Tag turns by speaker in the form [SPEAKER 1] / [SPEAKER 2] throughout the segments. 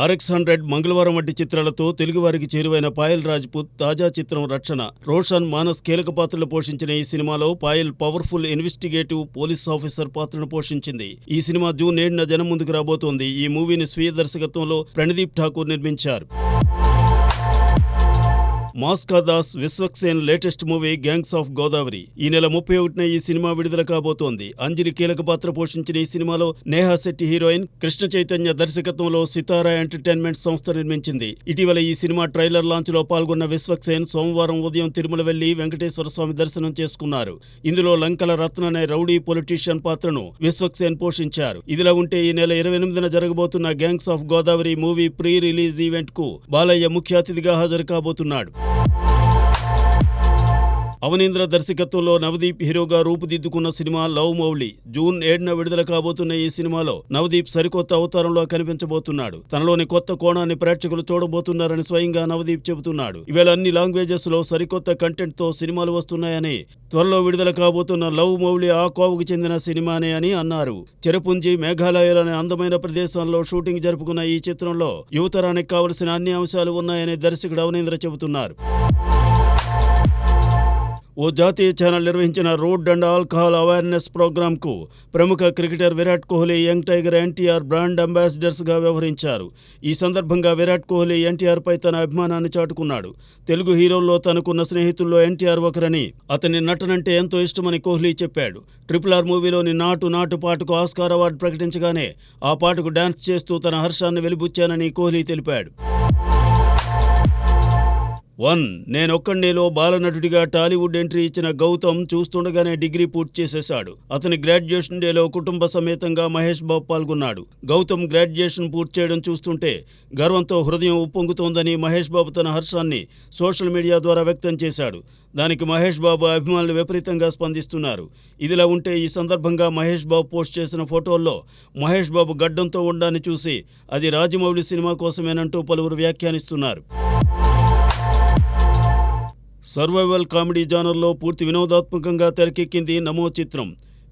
[SPEAKER 1] RX-100 మంగళవారం వంటి చిత్రాలతో తెలుగువారికి చేరువైన పాయల్ రాజ్పూత్ తాజా చిత్రం రక్షణ. రోషన్, మానస్ కీలక పాత్రలు పోషించిన ఈ సినిమాలో Payal powerful investigative police officer పాత్రను పోషించింది. ఈ సినిమా జూన్ 7న జనం ముందుకు రాబోతోంది. ఈ మూవీని స్వీయ దర్శకత్వంలో ప్రణదీప్ ఠాకూర్ నిర్మించారు. మాస్కా Das Vishwaksen latest movie Gangs of Godavari. ఈ నెల 31న ఈ సినిమా విడుదల కాబోతోంది. అంజలి కీలక పాత్ర పోషించిన ఈ సినిమాలో నేహా శెట్టి హీరోయిన్, కృష్ణ చైతన్య దర్శకత్వంలో సితారా ఎంటర్టైన్మెంట్ సంస్థ నిర్మించింది. ఇటీవల ఈ సినిమా ట్రైలర్ లాంచ్ లో పాల్గొన్న విశ్వక్సేన్ సోమవారం ఉదయం తిరుమల వెళ్లి వెంకటేశ్వర స్వామి దర్శనం చేసుకున్నారు. ఇందులో లంకల రత్న అనే రౌడీ పొలిటీషియన్ పాత్రను విశ్వక్సేన్ పోషించారు. ఇదిలా ఉంటే ఈ నెల 28న జరగబోతున్న Gangs of Godavari movie pre release event కు బాలయ్య ముఖ్య అతిథిగా హాజరు కాబోతున్నాడు. అవనీంద్ర దర్శకత్వంలో నవదీప్ హీరోగా రూపుదిద్దుకున్న సినిమా లవ్ మౌలి. జూన్ 7న విడుదల కాబోతున్న ఈ సినిమాలో నవదీప్ సరికొత్త అవతారంలో కనిపించబోతున్నాడు. తనలోని కొత్త కోణాన్ని ప్రేక్షకులు చూడబోతున్నారని స్వయంగా నవదీప్ చెబుతున్నాడు. ఇవాళ అన్ని లాంగ్వేజెస్ లో సరికొత్త కంటెంట్ తో సినిమాలు వస్తున్నాయని, త్వరలో విడుదల కాబోతున్న లవ్ మౌలి ఆ కోవకు చెందిన సినిమానే అని అన్నారు. చెరపుంజి, మేఘాలయలోని అందమైన ప్రదేశాల్లో షూటింగ్ జరుపుకున్న ఈ చిత్రంలో యువతరానికి కావలసిన అన్ని అంశాలు ఉన్నాయని దర్శకుడు అవనీంద్ర చెబుతున్నారు. ఓ జాతీయ ఛానల్ నిర్వహించిన రోడ్ అండ్ ఆల్కహాల్ అవేర్నెస్ ప్రోగ్రాంకు ప్రముఖ cricketer Virat Kohli, young tiger NTR brand అంబాసిడర్స్గా వ్యవహరించారు. ఈ సందర్భంగా విరాట్ కోహ్లీ ఎన్టీఆర్పై తన అభిమానాన్ని చాటుకున్నాడు. తెలుగు హీరోల్లో తనకున్న స్నేహితుల్లో ఎన్టీఆర్ ఒకరని, అతని నటనంటే ఎంతో ఇష్టమని కోహ్లీ చెప్పాడు. RRR మూవీలోని నాటు నాటు పాటకు ఆస్కార్ అవార్డు ప్రకటించగానే ఆ పాటకు డాన్స్ చేస్తూ తన హర్షాన్ని వెలిబుచ్చానని కోహ్లీ తెలిపాడు. నేనొక్కడినేలో బాలనటుడిగా టాలీవుడ్ ఎంట్రీ ఇచ్చిన గౌతమ్ చూస్తుండగానే డిగ్రీ పూర్తి చేసేశాడు. అతని గ్రాడ్యుయేషన్ డేలో కుటుంబ సమేతంగా మహేష్ బాబు పాల్గొన్నాడు. గౌతమ్ గ్రాడ్యుయేషన్ పూర్తి చేయడం చూస్తుంటే గర్వంతో హృదయం ఉప్పొంగుతోందని మహేష్ బాబు తన హర్షాన్ని సోషల్ మీడియా ద్వారా వ్యక్తం చేశాడు. దానికి మహేష్ బాబు అభిమానులు విపరీతంగా స్పందిస్తున్నారు. ఇదిలా ఉంటే ఈ సందర్భంగా మహేష్ బాబు పోస్ట్ చేసిన ఫోటోల్లో మహేష్ బాబు గడ్డంతో ఉండాన్ని చూసి అది రాజమౌళి సినిమా కోసమేనంటూ పలువురు వ్యాఖ్యానిస్తున్నారు. సర్వైవల్ కామెడీ జానర్లో పూర్తి వినోదాత్మకంగా తెరకెక్కింది నమో చిత్రం.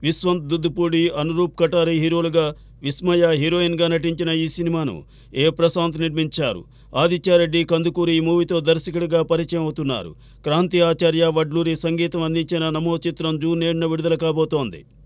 [SPEAKER 1] విశ్వంత్ దుద్దుపూడి, అనురూప్ కటారి హీరోలుగా, విస్మయ హీరోయిన్గా నటించిన ఈ సినిమాను ప్రశాంత్ నిర్మించారు. ఆదిత్యారెడ్డి కందుకూరి ఈ మూవీతో దర్శకుడిగా పరిచయం అవుతున్నారు. క్రాంతి ఆచార్య, వడ్లూరి సంగీతం అందించిన నమో చిత్రం జూన్ 7న విడుదల కాబోతోంది.